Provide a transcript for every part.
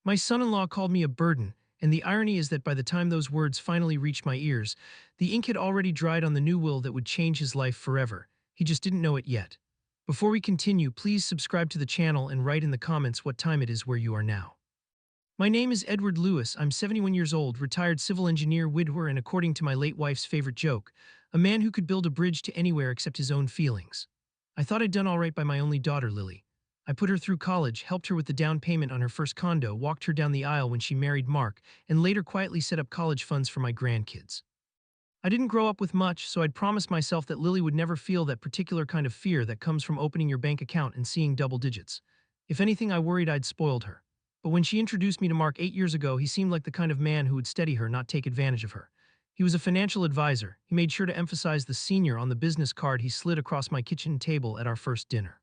My son-in-law called me a burden, and the irony is that by the time those words finally reached my ears, the ink had already dried on the new will that would change his life forever. He just didn't know it yet. Before we continue, please subscribe to the channel and write in the comments what time it is where you are now. My name is Edward Lewis. I'm 71 years old, retired civil engineer, widower, and according to my late wife's favorite joke, a man who could build a bridge to anywhere except his own feelings. I thought I'd done all right by my only daughter, Lily. I put her through college, helped her with the down payment on her first condo, walked her down the aisle when she married Mark, and later quietly set up college funds for my grandkids. I didn't grow up with much, so I'd promised myself that Lily would never feel that particular kind of fear that comes from opening your bank account and seeing double digits. If anything, I worried I'd spoiled her. But when she introduced me to Mark 8 years ago, he seemed like the kind of man who would steady her, not take advantage of her. He was a financial advisor. He made sure to emphasize the senior on the business card he slid across my kitchen table at our first dinner.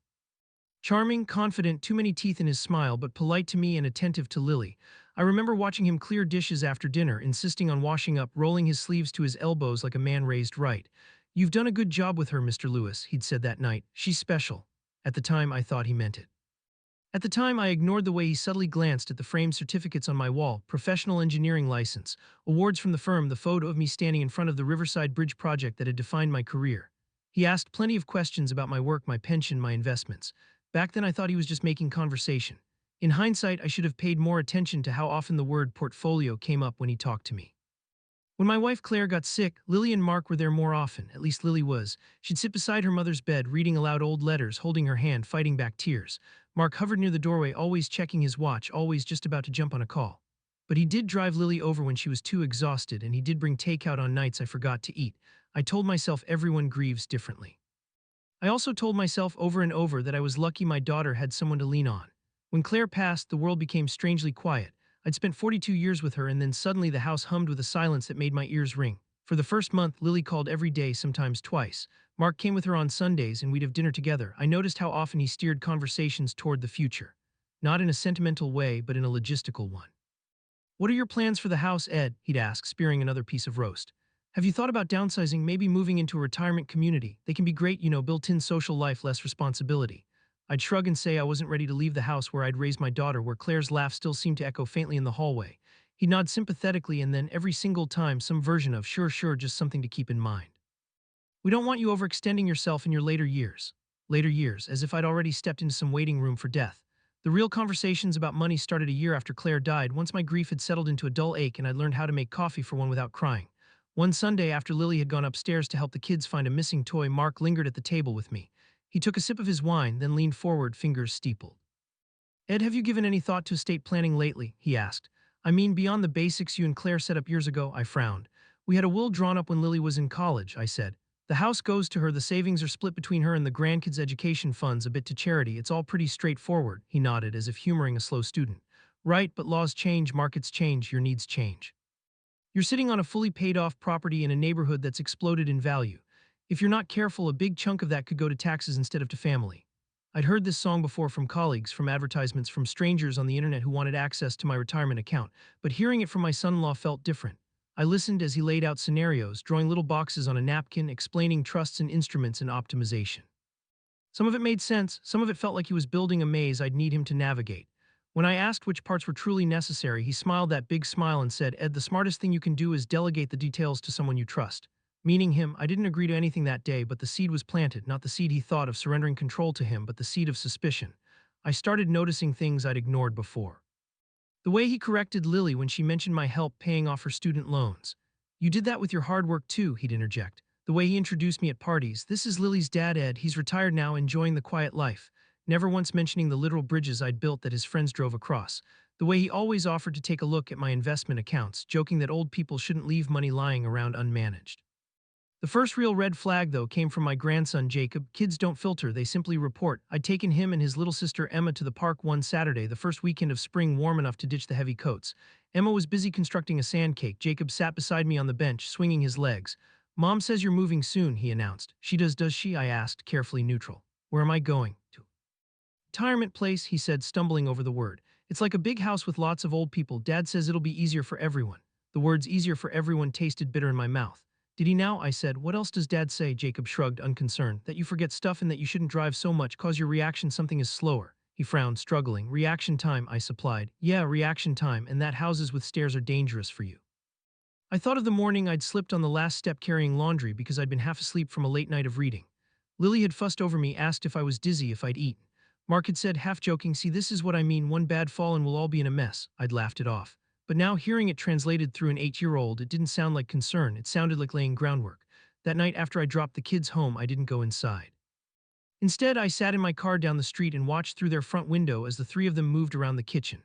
Charming, confident, too many teeth in his smile, but polite to me and attentive to Lily. I remember watching him clear dishes after dinner, insisting on washing up, rolling his sleeves to his elbows like a man raised right. "You've done a good job with her, Mr. Lewis," he'd said that night. "She's special." At the time, I thought he meant it. At the time, I ignored the way he subtly glanced at the framed certificates on my wall: professional engineering license, awards from the firm, the photo of me standing in front of the Riverside Bridge project that had defined my career. He asked plenty of questions about my work, my pension, my investments. Back then, I thought he was just making conversation. In hindsight, I should have paid more attention to how often the word portfolio came up when he talked to me. When my wife Claire got sick, Lily and Mark were there more often, at least Lily was. She'd sit beside her mother's bed, reading aloud old letters, holding her hand, fighting back tears. Mark hovered near the doorway, always checking his watch, always just about to jump on a call. But he did drive Lily over when she was too exhausted, and he did bring takeout on nights I forgot to eat. I told myself everyone grieves differently. I also told myself over and over that I was lucky my daughter had someone to lean on. When Claire passed, the world became strangely quiet. I'd spent 42 years with her, and then suddenly the house hummed with a silence that made my ears ring. For the first month, Lily called every day, sometimes twice. Mark came with her on Sundays, and we'd have dinner together. I noticed how often he steered conversations toward the future. Not in a sentimental way, but in a logistical one. "What are your plans for the house, Ed?" he'd ask, spearing another piece of roast. "Have you thought about downsizing, maybe moving into a retirement community? They can be great, built-in social life, less responsibility." I'd shrug and say I wasn't ready to leave the house where I'd raised my daughter, where Claire's laugh still seemed to echo faintly in the hallway. He'd nod sympathetically, and then every single time some version of "sure, sure, just something to keep in mind." "We don't want you overextending yourself in your later years." Later years, as if I'd already stepped into some waiting room for death. The real conversations about money started a year after Claire died, once my grief had settled into a dull ache and I'd learned how to make coffee for one without crying. One Sunday, after Lily had gone upstairs to help the kids find a missing toy, Mark lingered at the table with me. He took a sip of his wine, then leaned forward, fingers steepled. "Ed, have you given any thought to estate planning lately?" he asked. "I mean, beyond the basics you and Claire set up years ago." I frowned. "We had a will drawn up when Lily was in college," I said. "The house goes to her, the savings are split between her and the grandkids' education funds, a bit to charity. It's all pretty straightforward." He nodded, as if humoring a slow student. "Right, but laws change, markets change, your needs change. You're sitting on a fully paid-off property in a neighborhood that's exploded in value. If you're not careful, a big chunk of that could go to taxes instead of to family." I'd heard this song before from colleagues, from advertisements, from strangers on the internet who wanted access to my retirement account, but hearing it from my son-in-law felt different. I listened as he laid out scenarios, drawing little boxes on a napkin, explaining trusts and instruments and optimization. Some of it made sense, some of it felt like he was building a maze I'd need him to navigate. When I asked which parts were truly necessary, he smiled that big smile and said, "Ed, the smartest thing you can do is delegate the details to someone you trust." Meaning him. I didn't agree to anything that day, but the seed was planted, not the seed he thought of surrendering control to him, but the seed of suspicion. I started noticing things I'd ignored before. The way he corrected Lily when she mentioned my help paying off her student loans. "You did that with your hard work too," he'd interject. The way he introduced me at parties. "This is Lily's dad, Ed. He's retired now, enjoying the quiet life." Never once mentioning the literal bridges I'd built that his friends drove across. The way he always offered to take a look at my investment accounts, joking that old people shouldn't leave money lying around unmanaged. The first real red flag, though, came from my grandson Jacob. Kids don't filter, they simply report. I'd taken him and his little sister Emma to the park one Saturday, the first weekend of spring, warm enough to ditch the heavy coats. Emma was busy constructing a sand cake. Jacob sat beside me on the bench, swinging his legs. "Mom says you're moving soon," he announced. "She does she?" I asked, carefully neutral. "Where am I going to?" "Retirement place," he said, stumbling over the word. "It's like a big house with lots of old people. Dad says it'll be easier for everyone." The words "easier for everyone" tasted bitter in my mouth. "Did he now?" I said. "What else does Dad say?" Jacob shrugged, unconcerned. "That you forget stuff and that you shouldn't drive so much, cause your reaction something is slower." He frowned, struggling. Reaction time, I supplied. Yeah, reaction time, and that houses with stairs are dangerous for you. I thought of the morning I'd slipped on the last step carrying laundry because I'd been half asleep from a late night of reading. Lily had fussed over me, asked if I was dizzy, if I'd eaten. Mark had said, half joking, see, this is what I mean, one bad fall and we'll all be in a mess. I'd laughed it off. But now, hearing it translated through an 8-year-old, it didn't sound like concern, it sounded like laying groundwork. That night after I dropped the kids home, I didn't go inside. Instead, I sat in my car down the street and watched through their front window as the three of them moved around the kitchen.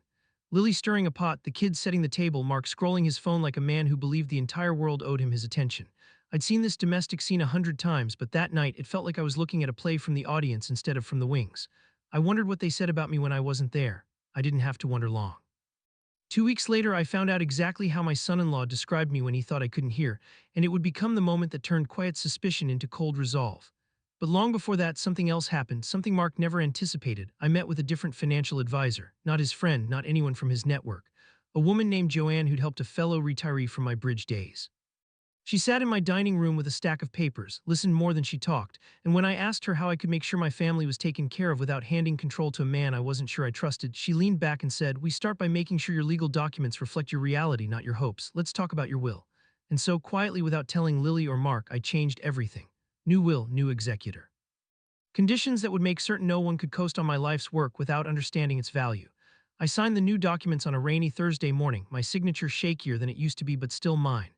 Lily stirring a pot, the kids setting the table, Mark scrolling his phone like a man who believed the entire world owed him his attention. I'd seen this domestic scene 100 times, but that night it felt like I was looking at a play from the audience instead of from the wings. I wondered what they said about me when I wasn't there. I didn't have to wonder long. 2 weeks later, I found out exactly how my son-in-law described me when he thought I couldn't hear, and it would become the moment that turned quiet suspicion into cold resolve. But long before that, something else happened, something Mark never anticipated. I met with a different financial advisor, not his friend, not anyone from his network. A woman named Joanne who'd helped a fellow retiree from my bridge days. She sat in my dining room with a stack of papers, listened more than she talked, and when I asked her how I could make sure my family was taken care of without handing control to a man I wasn't sure I trusted, she leaned back and said, we start by making sure your legal documents reflect your reality, not your hopes. Let's talk about your will. And so, quietly, without telling Lily or Mark, I changed everything. New will, new executor. Conditions that would make certain no one could coast on my life's work without understanding its value. I signed the new documents on a rainy Thursday morning, my signature shakier than it used to be but still mine.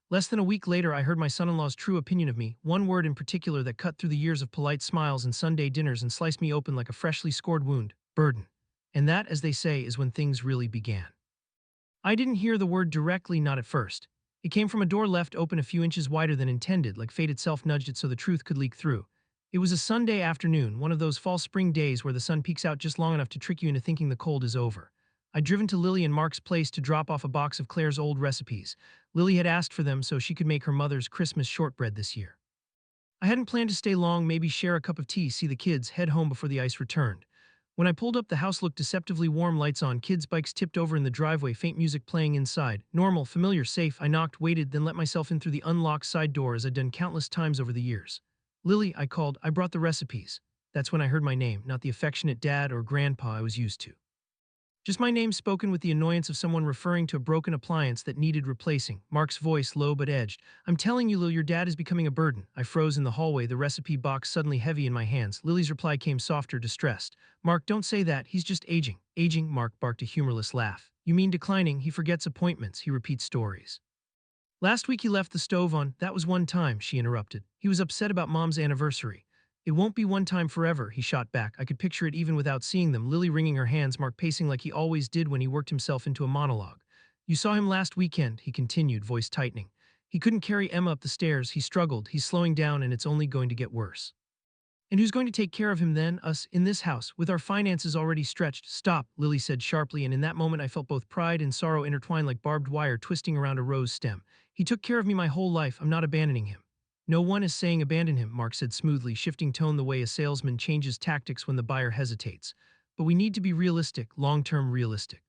Less than a week later, I heard my son-in-law's true opinion of me, one word in particular that cut through the years of polite smiles and Sunday dinners and sliced me open like a freshly scored wound: burden. And that, as they say, is when things really began. I didn't hear the word directly, not at first. It came from a door left open a few inches wider than intended, like fate itself nudged it so the truth could leak through. It was a Sunday afternoon, one of those fall spring days where the sun peeks out just long enough to trick you into thinking the cold is over. I'd driven to Lily and Mark's place to drop off a box of Claire's old recipes. Lily had asked for them so she could make her mother's Christmas shortbread this year. I hadn't planned to stay long, maybe share a cup of tea, see the kids, head home before the ice returned. When I pulled up, the house looked deceptively warm, lights on, kids' bikes tipped over in the driveway, faint music playing inside. Normal, familiar, safe. I knocked, waited, then let myself in through the unlocked side door as I'd done countless times over the years. Lily, I called. I brought the recipes. That's when I heard my name, not the affectionate dad or grandpa I was used to. Just my name spoken with the annoyance of someone referring to a broken appliance that needed replacing. Mark's voice, low but edged. I'm telling you, Lil, your dad is becoming a burden. I froze in the hallway, the recipe box suddenly heavy in my hands. Lily's reply came softer, distressed. Mark, don't say that. He's just aging. Aging? Mark barked a humorless laugh. You mean declining? He forgets appointments. He repeats stories. Last week he left the stove on. That was one time, she interrupted. He was upset about Mom's anniversary. It won't be one time forever, he shot back. I could picture it even without seeing them, Lily wringing her hands, Mark pacing like he always did when he worked himself into a monologue. You saw him last weekend, he continued, voice tightening. He couldn't carry Emma up the stairs, he struggled, he's slowing down and it's only going to get worse. And who's going to take care of him then? Us, in this house, with our finances already stretched. Stop, Lily said sharply, and in that moment I felt both pride and sorrow intertwined like barbed wire twisting around a rose stem. He took care of me my whole life, I'm not abandoning him. No one is saying abandon him, Mark said smoothly, shifting tone the way a salesman changes tactics when the buyer hesitates. But we need to be realistic, long-term realistic.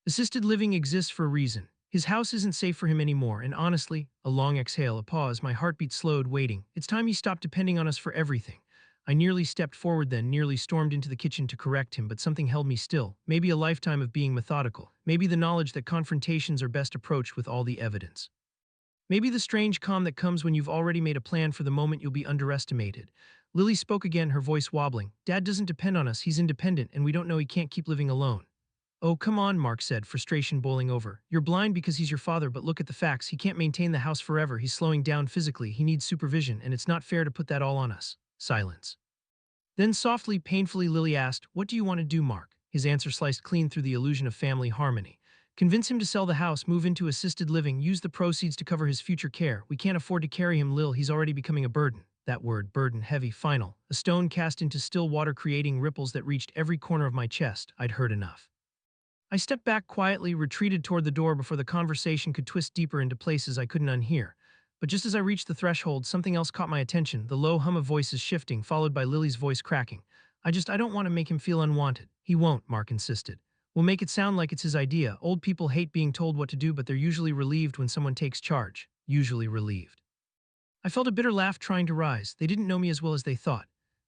Assisted living exists for a reason. His house isn't safe for him anymore, and honestly, a long exhale, a pause, my heartbeat slowed, waiting. It's time he stopped depending on us for everything. I nearly stepped forward then, nearly stormed into the kitchen to correct him, but something held me still. Maybe a lifetime of being methodical. Maybe the knowledge that confrontations are best approached with all the evidence. Maybe the strange calm that comes when you've already made a plan for the moment you'll be underestimated. Lily spoke again, her voice wobbling. Dad doesn't depend on us, he's independent, and we don't know he can't keep living alone. Oh, come on, Mark said, frustration boiling over. You're blind because he's your father, but look at the facts. He can't maintain the house forever, he's slowing down physically, he needs supervision, and it's not fair to put that all on us. Silence. Then softly, painfully, Lily asked, what do you want to do, Mark? His answer sliced clean through the illusion of family harmony. Convince him to sell the house, move into assisted living, use the proceeds to cover his future care. We can't afford to carry him, Lil, he's already becoming a burden. That word, burden, heavy, final. A stone cast into still water creating ripples that reached every corner of my chest. I'd heard enough. I stepped back quietly, retreated toward the door before the conversation could twist deeper into places I couldn't unhear. But just as I reached the threshold, something else caught my attention, the low hum of voices shifting, followed by Lily's voice cracking. I don't want to make him feel unwanted. He won't, Mark insisted. We'll make it sound like it's his idea. Old people hate being told what to do, but they're usually relieved when someone takes charge. Usually relieved. I felt a bitter laugh trying to rise. They didn't know me as well as they thought.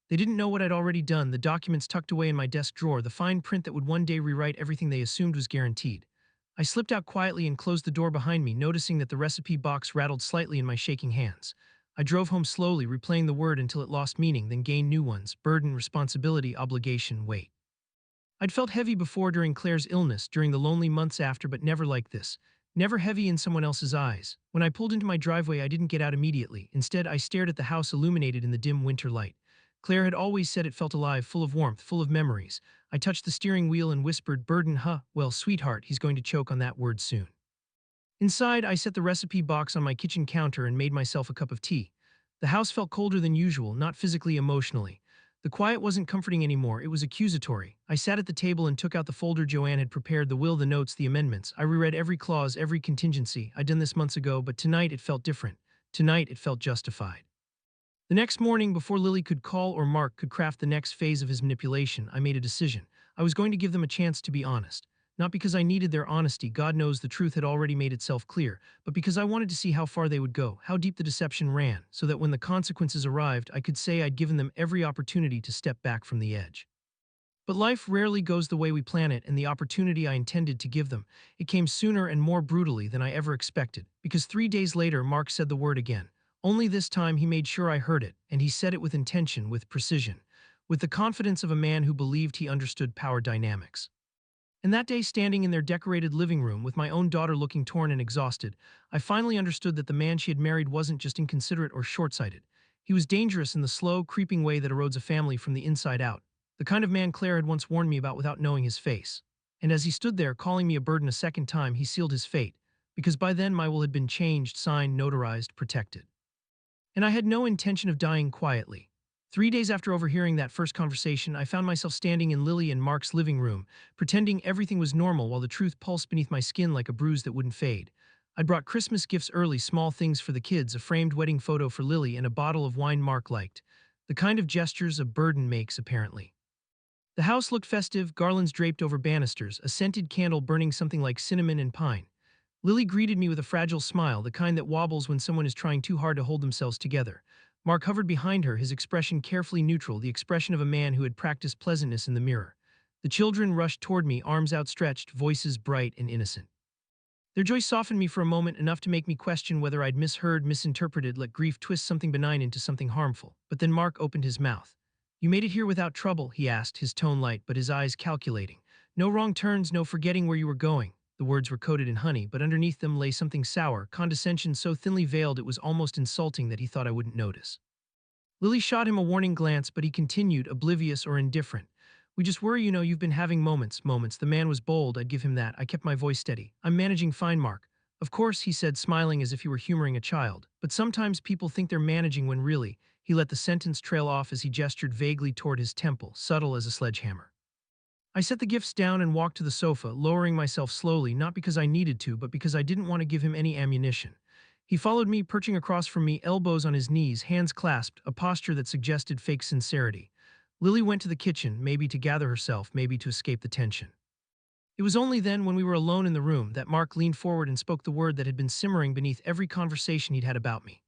They didn't know what I'd already done, the documents tucked away in my desk drawer, the fine print that would one day rewrite everything they assumed was guaranteed. I slipped out quietly and closed the door behind me, noticing that the recipe box rattled slightly in my shaking hands. I drove home slowly, replaying the word until it lost meaning, then gained new ones: burden, responsibility, obligation, weight. I'd felt heavy before during Claire's illness, during the lonely months after, but never like this. Never heavy in someone else's eyes. When I pulled into my driveway, I didn't get out immediately. Instead, I stared at the house illuminated in the dim winter light. Claire had always said it felt alive, full of warmth, full of memories. I touched the steering wheel and whispered, "Burden, huh? Well, sweetheart, he's going to choke on that word soon." Inside, I set the recipe box on my kitchen counter and made myself a cup of tea. The house felt colder than usual, not physically, emotionally. The quiet wasn't comforting anymore, it was accusatory. I sat at the table and took out the folder Joanne had prepared: the will, the notes, the amendments. I reread every clause, every contingency. I'd done this months ago, but tonight it felt different. Tonight it felt justified. The next morning, before Lily could call or Mark could craft the next phase of his manipulation, I made a decision. I was going to give them a chance to be honest. Not because I needed their honesty, God knows the truth had already made itself clear, but because I wanted to see how far they would go, how deep the deception ran, so that when the consequences arrived, I could say I'd given them every opportunity to step back from the edge. But life rarely goes the way we plan it, and the opportunity I intended to give them, it came sooner and more brutally than I ever expected, because 3 days later Mark said the word again. Only this time he made sure I heard it, and he said it with intention, with precision, with the confidence of a man who believed he understood power dynamics. And that day, standing in their decorated living room with my own daughter looking torn and exhausted, I finally understood that the man she had married wasn't just inconsiderate or short-sighted. He was dangerous in the slow, creeping way that erodes a family from the inside out, the kind of man Claire had once warned me about without knowing his face. And as he stood there, calling me a burden a second time, he sealed his fate, because by then my will had been changed, signed, notarized, protected. And I had no intention of dying quietly. 3 days after overhearing that first conversation, I found myself standing in Lily and Mark's living room, pretending everything was normal while the truth pulsed beneath my skin like a bruise that wouldn't fade. I'd brought Christmas gifts early, small things for the kids, a framed wedding photo for Lily, and a bottle of wine Mark liked. The kind of gestures a burden makes, apparently. The house looked festive, garlands draped over banisters, a scented candle burning something like cinnamon and pine. Lily greeted me with a fragile smile, the kind that wobbles when someone is trying too hard to hold themselves together. Mark hovered behind her, his expression carefully neutral, the expression of a man who had practiced pleasantness in the mirror. The children rushed toward me, arms outstretched, voices bright and innocent. Their joy softened me for a moment, enough to make me question whether I'd misheard, misinterpreted, let grief twist something benign into something harmful. But then Mark opened his mouth. "You made it here without trouble?" he asked, his tone light but his eyes calculating. "No wrong turns, no forgetting where you were going." The words were coated in honey, but underneath them lay something sour, condescension so thinly veiled it was almost insulting that he thought I wouldn't notice. Lily shot him a warning glance, but he continued, oblivious or indifferent. "We just worry, you've been having moments. The man was bold, I'd give him that." I kept my voice steady. "I'm managing fine, Mark." "Of course," he said, smiling as if he were humoring a child. "But sometimes people think they're managing when really—" He let the sentence trail off as he gestured vaguely toward his temple, subtle as a sledgehammer. I set the gifts down and walked to the sofa, lowering myself slowly, not because I needed to, but because I didn't want to give him any ammunition. He followed me, perching across from me, elbows on his knees, hands clasped, a posture that suggested fake sincerity. Lily went to the kitchen, maybe to gather herself, maybe to escape the tension. It was only then, when we were alone in the room, that Mark leaned forward and spoke the word that had been simmering beneath every conversation he'd had about me.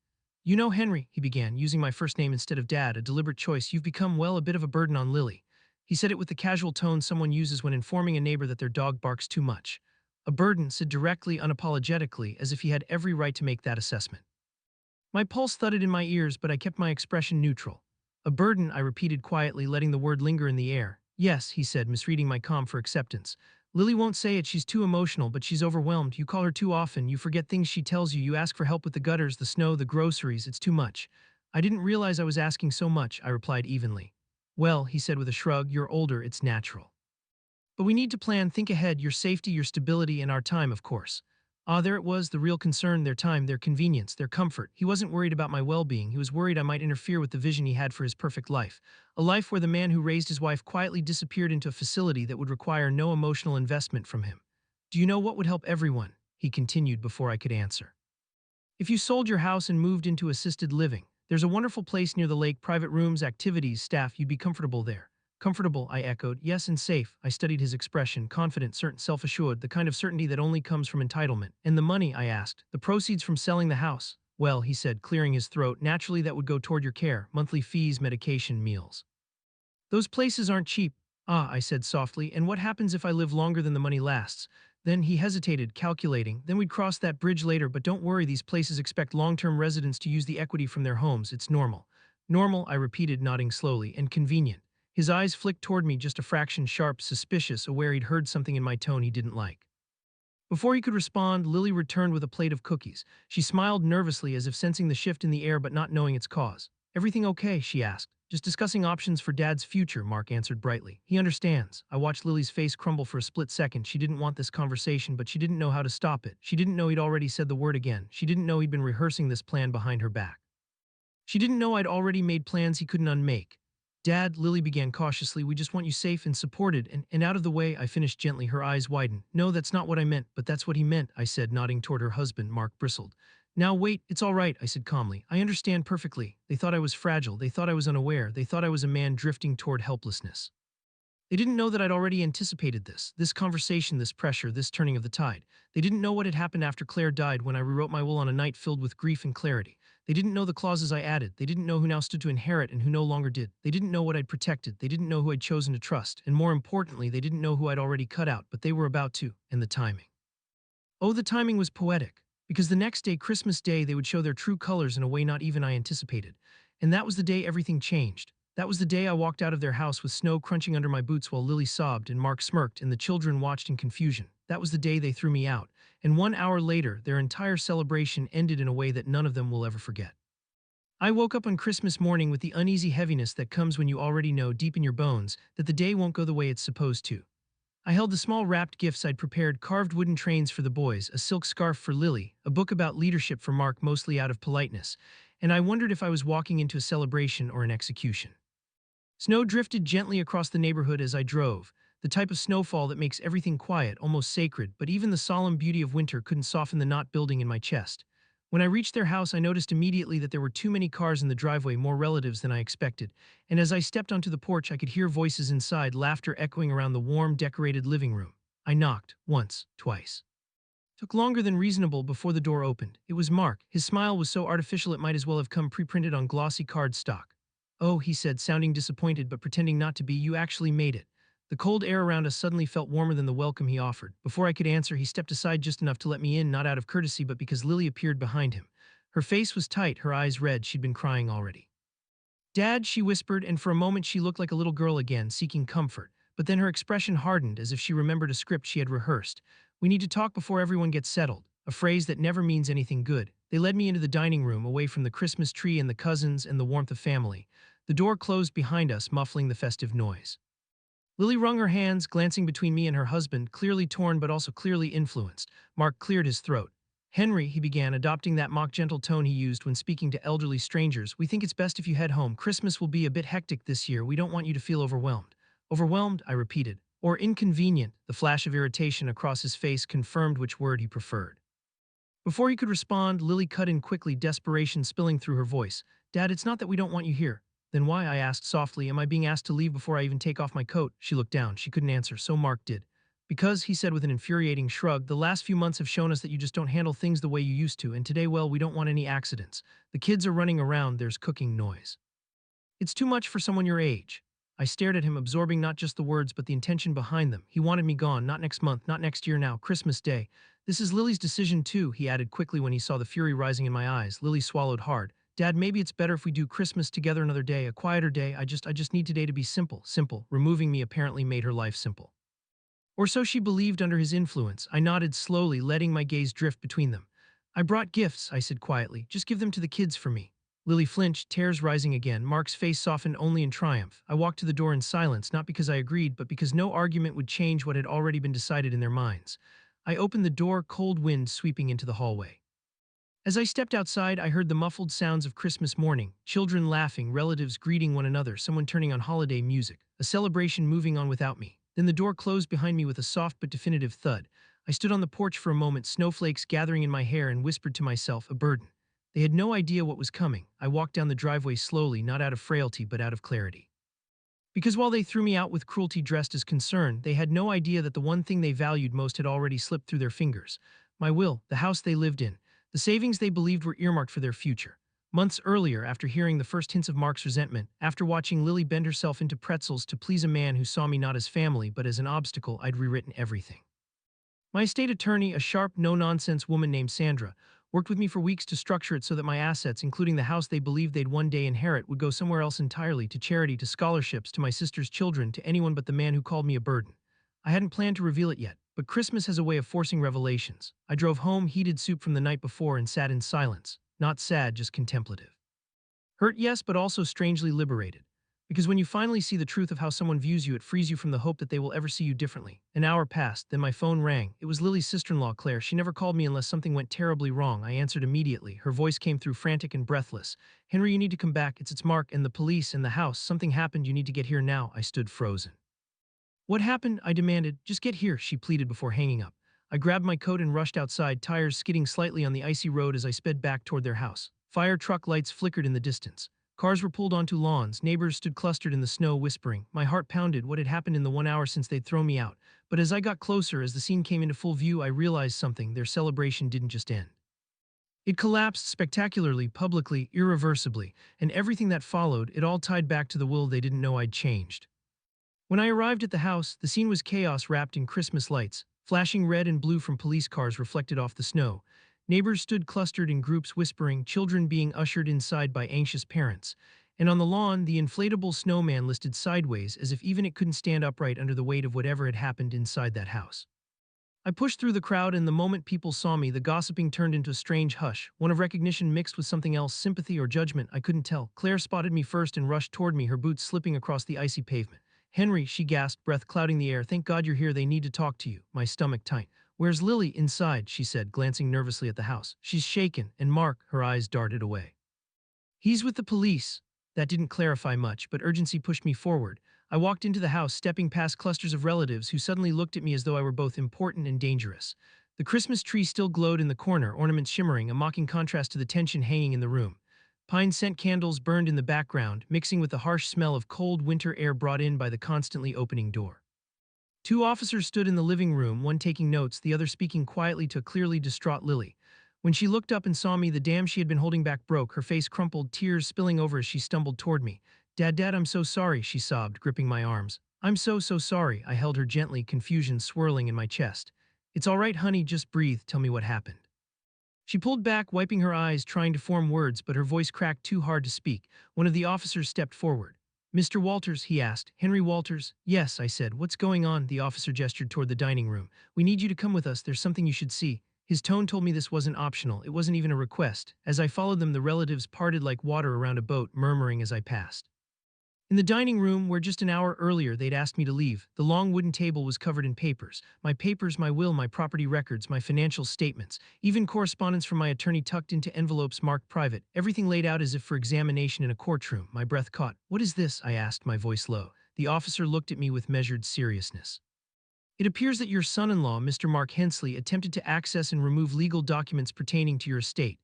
"You know, Henry," he began, using my first name instead of Dad, a deliberate choice, "you've become, well, a bit of a burden on Lily." He said it with the casual tone someone uses when informing a neighbor that their dog barks too much. A burden, said directly, unapologetically, as if he had every right to make that assessment. My pulse thudded in my ears, but I kept my expression neutral. "A burden," I repeated quietly, letting the word linger in the air. "Yes," he said, misreading my calm for acceptance. "Lily won't say it, she's too emotional, but she's overwhelmed. You call her too often, you forget things she tells you, you ask for help with the gutters, the snow, the groceries, it's too much." "I didn't realize I was asking so much," I replied evenly. "Well," he said with a shrug, "you're older, it's natural. But we need to plan, think ahead, your safety, your stability, and our time, of course." Ah, there it was, the real concern, their time, their convenience, their comfort. He wasn't worried about my well-being, he was worried I might interfere with the vision he had for his perfect life. A life where the man who raised his wife quietly disappeared into a facility that would require no emotional investment from him. "Do you know what would help everyone?" he continued before I could answer. "If you sold your house and moved into assisted living. There's a wonderful place near the lake, private rooms, activities, staff, you'd be comfortable there." "Comfortable," I echoed. "Yes, and safe." I studied his expression, confident, certain, self-assured, the kind of certainty that only comes from entitlement. "And the money?" I asked. "The proceeds from selling the house?" Well, he said, clearing his throat, naturally that would go toward your care, monthly fees, medication, meals. Those places aren't cheap. Ah, I said softly, and what happens if I live longer than the money lasts? Then he hesitated, calculating. Then we'd cross that bridge later, but don't worry, these places expect long-term residents to use the equity from their homes. It's normal. Normal, I repeated, nodding slowly, and convenient. His eyes flicked toward me just a fraction sharp, suspicious, aware he'd heard something in my tone he didn't like. Before he could respond, Lily returned with a plate of cookies. She smiled nervously as if sensing the shift in the air but not knowing its cause. Everything okay? She asked. Just discussing options for Dad's future, Mark answered brightly. He understands. I watched Lily's face crumble for a split second. She didn't want this conversation, but she didn't know how to stop it. She didn't know he'd already said the word again. She didn't know he'd been rehearsing this plan behind her back. She didn't know I'd already made plans he couldn't unmake. Dad, Lily began cautiously, we just want you safe and supported, and out of the way, I finished gently, her eyes widened. No, that's not what I meant, but that's what he meant, I said, nodding toward her husband. Mark bristled. Now wait, it's all right, I said calmly. I understand perfectly. They thought I was fragile, they thought I was unaware, they thought I was a man drifting toward helplessness. They didn't know that I'd already anticipated this conversation, this pressure, this turning of the tide. They didn't know what had happened after Claire died when I rewrote my will on a night filled with grief and clarity. They didn't know the clauses I added. They didn't know who now stood to inherit and who no longer did. They didn't know what I'd protected. They didn't know who I'd chosen to trust. And more importantly, they didn't know who I'd already cut out, but they were about to, and the timing. Oh, the timing was poetic. Because the next day, Christmas Day, they would show their true colors in a way not even I anticipated. And that was the day everything changed. That was the day I walked out of their house with snow crunching under my boots while Lily sobbed and Mark smirked and the children watched in confusion. That was the day they threw me out. And 1 hour later, their entire celebration ended in a way that none of them will ever forget. I woke up on Christmas morning with the uneasy heaviness that comes when you already know deep in your bones that the day won't go the way it's supposed to. I held the small wrapped gifts I'd prepared, carved wooden trains for the boys, a silk scarf for Lily, a book about leadership for Mark mostly out of politeness, and I wondered if I was walking into a celebration or an execution. Snow drifted gently across the neighborhood as I drove, the type of snowfall that makes everything quiet, almost sacred, but even the solemn beauty of winter couldn't soften the knot building in my chest. When I reached their house, I noticed immediately that there were too many cars in the driveway, more relatives than I expected, and as I stepped onto the porch, I could hear voices inside, laughter echoing around the warm, decorated living room. I knocked, once, twice. Took longer than reasonable before the door opened. It was Mark. His smile was so artificial it might as well have come pre-printed on glossy cardstock. Oh, he said, sounding disappointed but pretending not to be, you actually made it. The cold air around us suddenly felt warmer than the welcome he offered. Before I could answer, he stepped aside just enough to let me in, not out of courtesy but because Lily appeared behind him. Her face was tight, her eyes red, she'd been crying already. Dad, she whispered, and for a moment she looked like a little girl again, seeking comfort. But then her expression hardened, as if she remembered a script she had rehearsed. We need to talk before everyone gets settled, a phrase that never means anything good. They led me into the dining room, away from the Christmas tree and the cousins and the warmth of family. The door closed behind us, muffling the festive noise. Lily wrung her hands, glancing between me and her husband, clearly torn but also clearly influenced. Mark cleared his throat. Henry, he began, adopting that mock gentle tone he used when speaking to elderly strangers, we think it's best if you head home. Christmas will be a bit hectic this year. We don't want you to feel overwhelmed. Overwhelmed, I repeated. Or inconvenient, the flash of irritation across his face confirmed which word he preferred. Before he could respond, Lily cut in quickly, desperation spilling through her voice. Dad, it's not that we don't want you here. Then why, I asked softly, am I being asked to leave before I even take off my coat? She looked down. She couldn't answer, so Mark did. Because, he said with an infuriating shrug, the last few months have shown us that you just don't handle things the way you used to, and today, well, we don't want any accidents. The kids are running around, there's cooking noise. It's too much for someone your age. I stared at him, absorbing not just the words but the intention behind them. He wanted me gone, not next month, not next year now, Christmas Day. This is Lily's decision too, he added quickly when he saw the fury rising in my eyes. Lily swallowed hard. Dad, maybe it's better if we do Christmas together another day, a quieter day. I just need today to be simple. Simple. Removing me apparently made her life simple. Or so she believed under his influence. I nodded slowly, letting my gaze drift between them. I brought gifts, I said quietly. Just give them to the kids for me. Lily flinched, tears rising again. Mark's face softened only in triumph. I walked to the door in silence, not because I agreed, but because no argument would change what had already been decided in their minds. I opened the door, cold wind sweeping into the hallway. As I stepped outside, I heard the muffled sounds of Christmas morning, children laughing, relatives greeting one another, someone turning on holiday music, a celebration moving on without me. Then the door closed behind me with a soft but definitive thud. I stood on the porch for a moment, snowflakes gathering in my hair, and whispered to myself, a burden. They had no idea what was coming. I walked down the driveway slowly, not out of frailty but out of clarity. Because while they threw me out with cruelty dressed as concern, they had no idea that the one thing they valued most had already slipped through their fingers. My will, the house they lived in, The savings they believed were earmarked for their future. Months earlier, after hearing the first hints of Mark's resentment, after watching Lily bend herself into pretzels to please a man who saw me not as family but as an obstacle, I'd rewritten everything. My estate attorney, a sharp, no-nonsense woman named Sandra, worked with me for weeks to structure it so that my assets, including the house they believed they'd one day inherit, would go somewhere else entirely, to charity, to scholarships, to my sister's children, to anyone but the man who called me a burden. I hadn't planned to reveal it yet, but Christmas has a way of forcing revelations. I drove home, heated soup from the night before, and sat in silence. Not sad, just contemplative. Hurt, yes, but also strangely liberated. Because when you finally see the truth of how someone views you, it frees you from the hope that they will ever see you differently. An hour passed, then my phone rang. It was Lily's sister-in-law, Claire. She never called me unless something went terribly wrong. I answered immediately. Her voice came through frantic and breathless. "Henry, you need to come back. It's Mark and the police and the house. Something happened. You need to get here now." I stood frozen. "What happened?" I demanded. "Just get here," she pleaded before hanging up. I grabbed my coat and rushed outside, tires skidding slightly on the icy road as I sped back toward their house. Fire truck lights flickered in the distance. Cars were pulled onto lawns, neighbors stood clustered in the snow whispering. My heart pounded. What had happened in the 1 hour since they'd thrown me out? But as I got closer, as the scene came into full view, I realized something. Their celebration didn't just end. It collapsed spectacularly, publicly, irreversibly, and everything that followed, it all tied back to the will they didn't know I'd changed. When I arrived at the house, the scene was chaos wrapped in Christmas lights. Flashing red and blue from police cars reflected off the snow. Neighbors stood clustered in groups whispering, children being ushered inside by anxious parents. And on the lawn, the inflatable snowman listed sideways as if even it couldn't stand upright under the weight of whatever had happened inside that house. I pushed through the crowd, and the moment people saw me, the gossiping turned into a strange hush, one of recognition mixed with something else, sympathy or judgment, I couldn't tell. Claire spotted me first and rushed toward me, her boots slipping across the icy pavement. "Henry," she gasped, breath clouding the air. "Thank God you're here. They need to talk to you." My stomach tight. "Where's Lily?" "Inside," she said, glancing nervously at the house. "She's shaken." "And Mark?" Her eyes darted away. "He's with the police." That didn't clarify much, but urgency pushed me forward. I walked into the house, stepping past clusters of relatives who suddenly looked at me as though I were both important and dangerous. The Christmas tree still glowed in the corner, ornaments shimmering, a mocking contrast to the tension hanging in the room. Pine scent candles burned in the background, mixing with the harsh smell of cold winter air brought in by the constantly opening door. Two officers stood in the living room, one taking notes, the other speaking quietly to a clearly distraught Lily. When she looked up and saw me, the dam she had been holding back broke, her face crumpled, tears spilling over as she stumbled toward me. Dad, I'm so sorry," she sobbed, gripping my arms. "I'm so sorry." I held her gently, confusion swirling in my chest. "It's all right, honey, just breathe. Tell me what happened." She pulled back, wiping her eyes, trying to form words, but her voice cracked too hard to speak. One of the officers stepped forward. "Mr. Walters?" he asked. "Henry Walters?" "Yes," I said. "What's going on?" The officer gestured toward the dining room. "We need you to come with us. There's something you should see." His tone told me this wasn't optional. It wasn't even a request. As I followed them, the relatives parted like water around a boat, murmuring as I passed. In the dining room, where just an hour earlier they'd asked me to leave, the long wooden table was covered in papers. My papers, my will, my property records, my financial statements, even correspondence from my attorney tucked into envelopes marked private, everything laid out as if for examination in a courtroom. My breath caught. "What is this?" I asked, my voice low. The officer looked at me with measured seriousness. "It appears that your son-in-law, Mr. Mark Hensley, attempted to access and remove legal documents pertaining to your estate."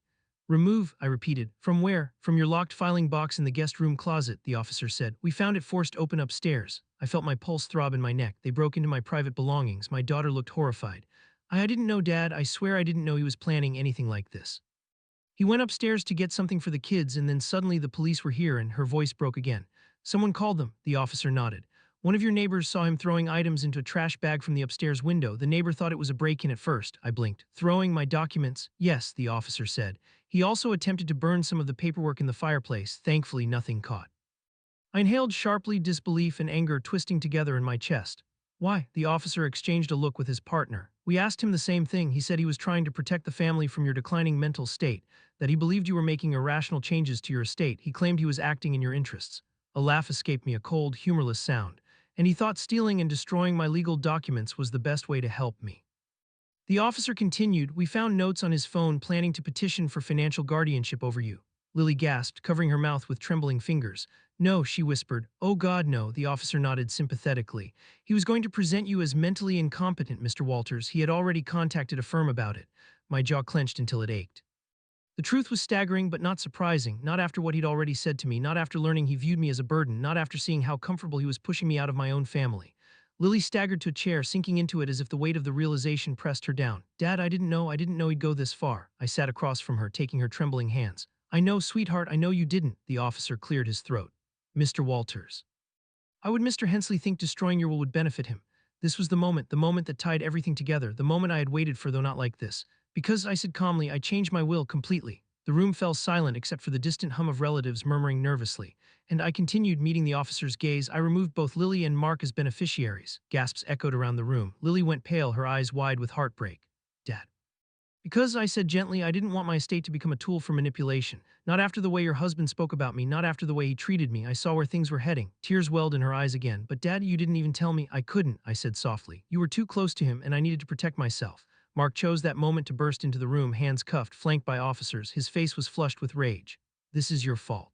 "Remove," I repeated. "From where?" "From your locked filing box in the guest room closet," the officer said. "We found it forced open upstairs." I felt my pulse throb in my neck. "They broke into my private belongings." My daughter looked horrified. I didn't know, Dad. I swear I didn't know he was planning anything like this." "He went upstairs to get something for the kids, and then suddenly the police were here," and her voice broke again. "Someone called them," the officer nodded. "One of your neighbors saw him throwing items into a trash bag from the upstairs window. The neighbor thought it was a break-in at first." I blinked. "Throwing my documents?" "Yes," the officer said. "He also attempted to burn some of the paperwork in the fireplace. Thankfully, nothing caught." I inhaled sharply, disbelief and anger twisting together in my chest. "Why?" The officer exchanged a look with his partner. "We asked him the same thing. He said he was trying to protect the family from your declining mental state, that he believed you were making irrational changes to your estate. He claimed he was acting in your interests." A laugh escaped me, a cold, humorless sound. "And he thought stealing and destroying my legal documents was the best way to help me." The officer continued. "We found notes on his phone planning to petition for financial guardianship over you." Lily gasped, covering her mouth with trembling fingers. "No," she whispered. "Oh God, no." The officer nodded sympathetically. "He was going to present you as mentally incompetent, Mr. Walters. He had already contacted a firm about it." My jaw clenched until it ached. The truth was staggering but not surprising, not after what he'd already said to me, not after learning he viewed me as a burden, not after seeing how comfortable he was pushing me out of my own family. Lily staggered to a chair, sinking into it as if the weight of the realization pressed her down. Dad, I didn't know he'd go this far. I sat across from her, taking her trembling hands. I know, sweetheart, I know you didn't. The officer cleared his throat. Mr. Walters. How would Mr. Hensley think destroying your will would benefit him? This was the moment that tied everything together, the moment I had waited for, though not like this. Because, I said calmly, I changed my will completely. The room fell silent except for the distant hum of relatives murmuring nervously. And I continued, meeting the officer's gaze. I removed both Lily and Mark as beneficiaries. Gasps echoed around the room. Lily went pale, her eyes wide with heartbreak. Dad. Because, I said gently, I didn't want my estate to become a tool for manipulation. Not after the way your husband spoke about me, not after the way he treated me. I saw where things were heading. Tears welled in her eyes again. But Dad, you didn't even tell me. I couldn't, I said softly. You were too close to him, and I needed to protect myself. Mark chose that moment to burst into the room, hands cuffed, flanked by officers. His face was flushed with rage. This is your fault.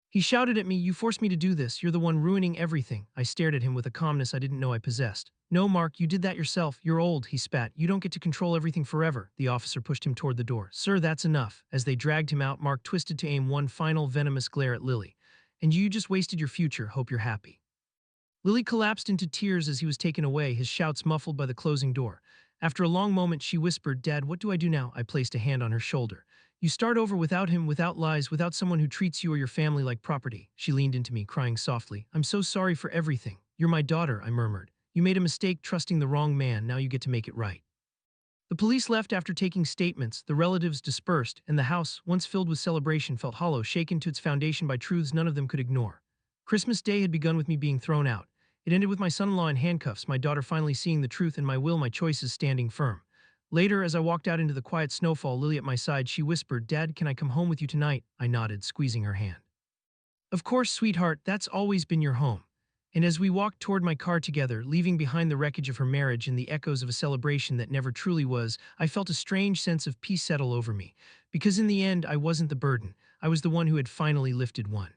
He shouted at me, you forced me to do this, you're the one ruining everything. I stared at him with a calmness I didn't know I possessed. No, Mark, you did that yourself, you're old, he spat. You don't get to control everything forever. The officer pushed him toward the door. Sir, that's enough. As they dragged him out, Mark twisted to aim one final venomous glare at Lily. And you just wasted your future, hope you're happy. Lily collapsed into tears as he was taken away, his shouts muffled by the closing door. After a long moment, she whispered, Dad, what do I do now? I placed a hand on her shoulder. You start over without him, without lies, without someone who treats you or your family like property. She leaned into me, crying softly. I'm so sorry for everything. You're my daughter, I murmured. You made a mistake trusting the wrong man, now you get to make it right. The police left after taking statements, the relatives dispersed, and the house, once filled with celebration, felt hollow, shaken to its foundation by truths none of them could ignore. Christmas Day had begun with me being thrown out. It ended with my son-in-law in handcuffs, my daughter finally seeing the truth, and my will, my choices standing firm. Later, as I walked out into the quiet snowfall, Lily at my side, she whispered, Dad, can I come home with you tonight? I nodded, squeezing her hand. Of course, sweetheart, that's always been your home. And as we walked toward my car together, leaving behind the wreckage of her marriage and the echoes of a celebration that never truly was, I felt a strange sense of peace settle over me. Because in the end, I wasn't the burden. I was the one who had finally lifted one.